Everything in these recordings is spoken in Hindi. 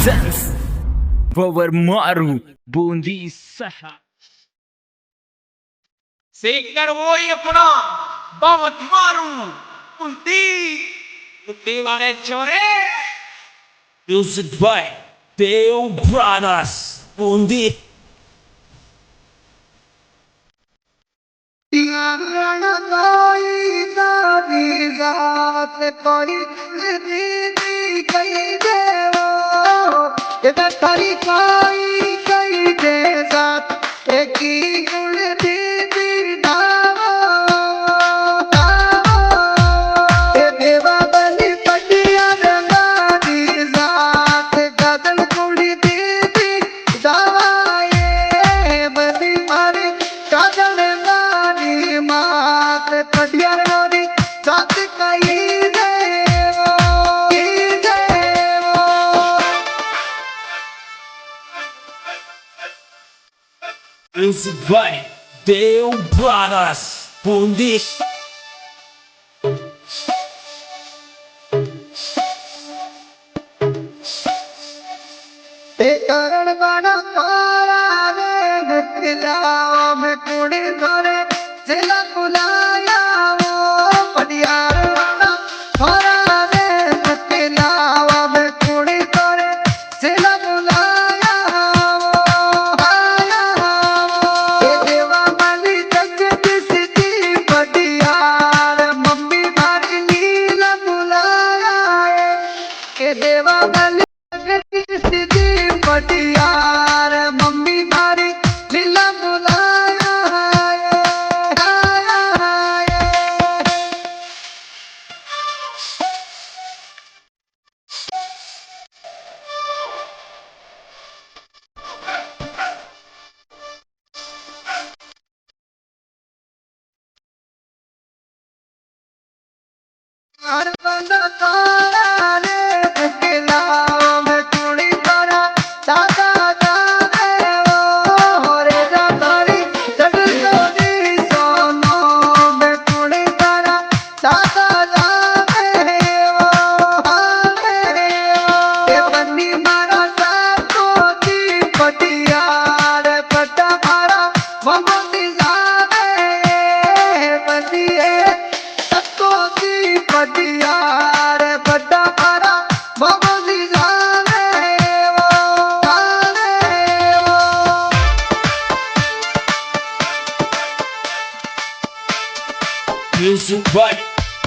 Presents Power Maru Bundi Saha. Singer वही अपना बहुत मारूं बुंदी बुंदी वाले छोरे Music by Deo Brothers Bundi. Music by Deo Brothers Bundi. करण बना तारा रे नकलाओ में कुड़ी धरे जिला बुलाया वो पटियार बना तारा रे नकलाओ में कुड़ी धरे जिला बुलाया वो आया वो ये देवा वाली जगत सिटी पटियार मम्मी मारी नीला बुलाया ये देवा वाली पटियार मम्मी मारी लीला बुलाया हर बंदा तारा रे खिलाओ में कुड़ी तारा दादा दादे वो रे दादारी जगतोरी सोनो में कुड़ी तारा दादा दादे वो हारे वो ये बन्नी मारा सातो दी पटियार पट्टा मारा ममती जावे बन्नी पटियार बड़ा मारा बबली जाने वो Music by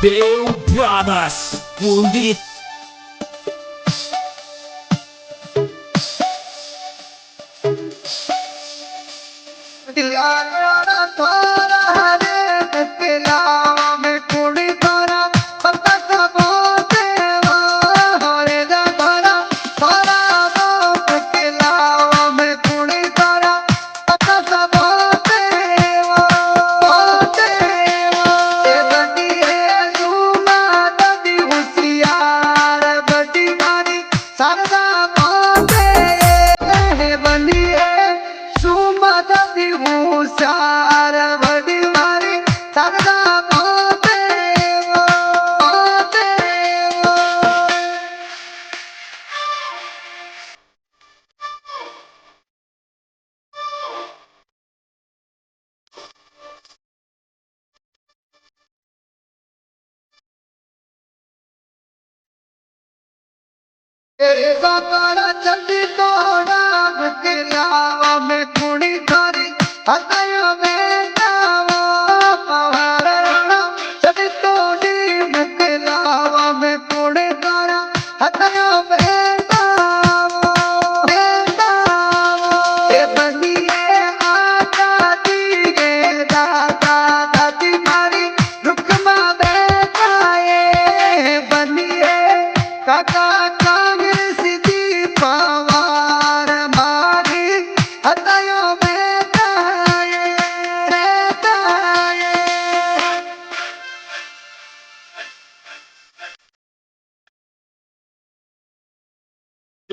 Deo Brothers Bundi. दिलाना तारा रे दिलावा में कुड़ी तारा पता कबोते वो रे दारा तारा वो दिलावा में कुड़ी तारा पता कबोते वो ये बड़ी है सुमा दादी होशियार बड़ी मारी सरदा बोते ये बनी है सुमा दादी होशियार बड़ी मारी सरदा बोते वो तेरे बाबा चंदी तोड़ा बकलावा में कुड़ी थारी हतायो में जावो पवारा चंदी तोड़ी बकलावा में कुड़ी थारा हतायो में जावो ये बनिए आजा दी गे दादा दादी मारी रुकमा बैठाए बनिए काका पवार मारी हतायो बेटाए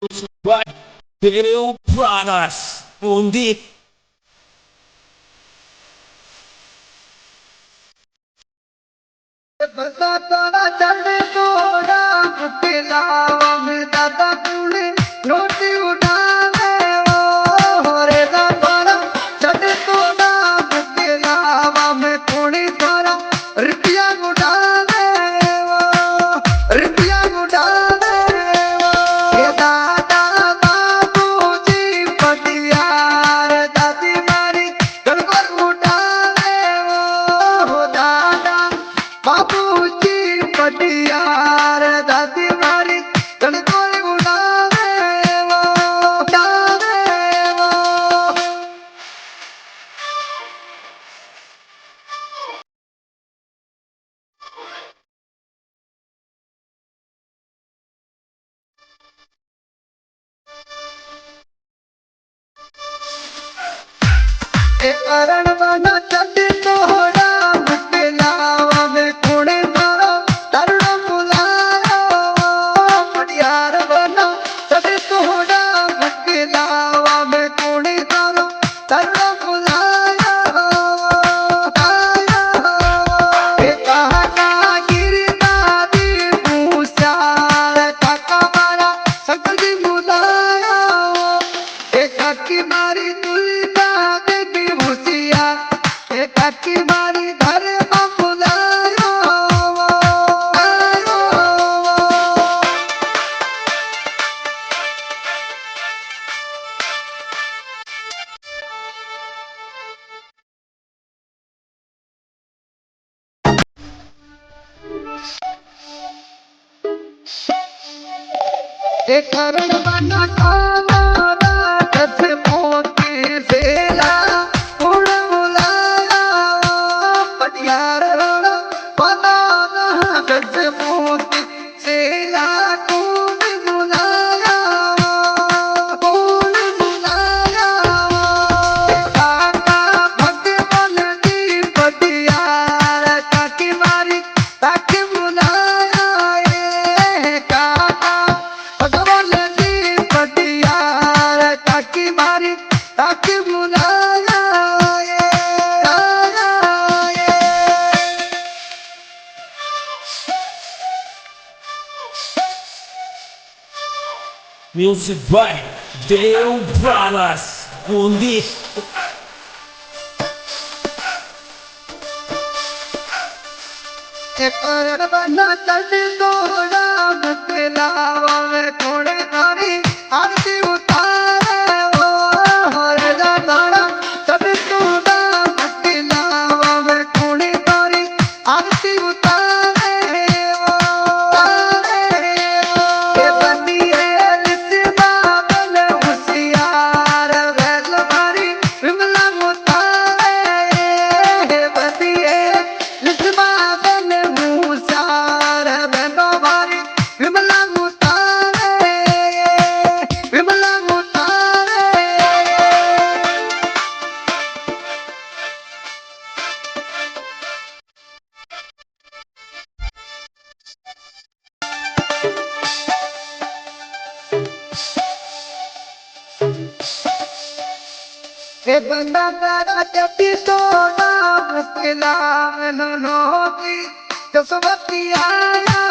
Music by Deo Brothers Bundi. बसा तोड़ा चढ़ तोड़ा बुके लावा में दादा कुले लोट करण बना चट तोड़ा मुकलावा में कुड़े मारो तरुण बुलायो पटियार बना चट तोड़ा मुकलावा में कुड़े मारो तरुण बुलायो कहा का गिरता दी मूसार काका मारा सकल दी बुलायो काकी मारी दुल्हा देवी भूसिया काकी मारी घर में बुलायो करण बना काला रात मोती सेला उड़ बुलाया पटियार बना गज मोती सेला कौन बुलाया काका भगवान दी पटियार काकी मारी ताकी बुलाया काका भगवान दी पटियार ताकी मारी ताकी बुलाया Music by Dale Brothers. Mundi. करण बना चट तोड़ा मुकलावा में थोड़े थारी आरती उतारे ओ हरे दाना चट तोड़ा मुकलावा में थोड़े थारी आरती उतारे ओ के बनी है लिसबा बल होशियार वैल मारी विमला उतारे बनी है लिसबा मूसार बनो मारी विमला मुतारे विमला मुतारे बंदा तारा चपी सोना मुकला में नोती जसवती आया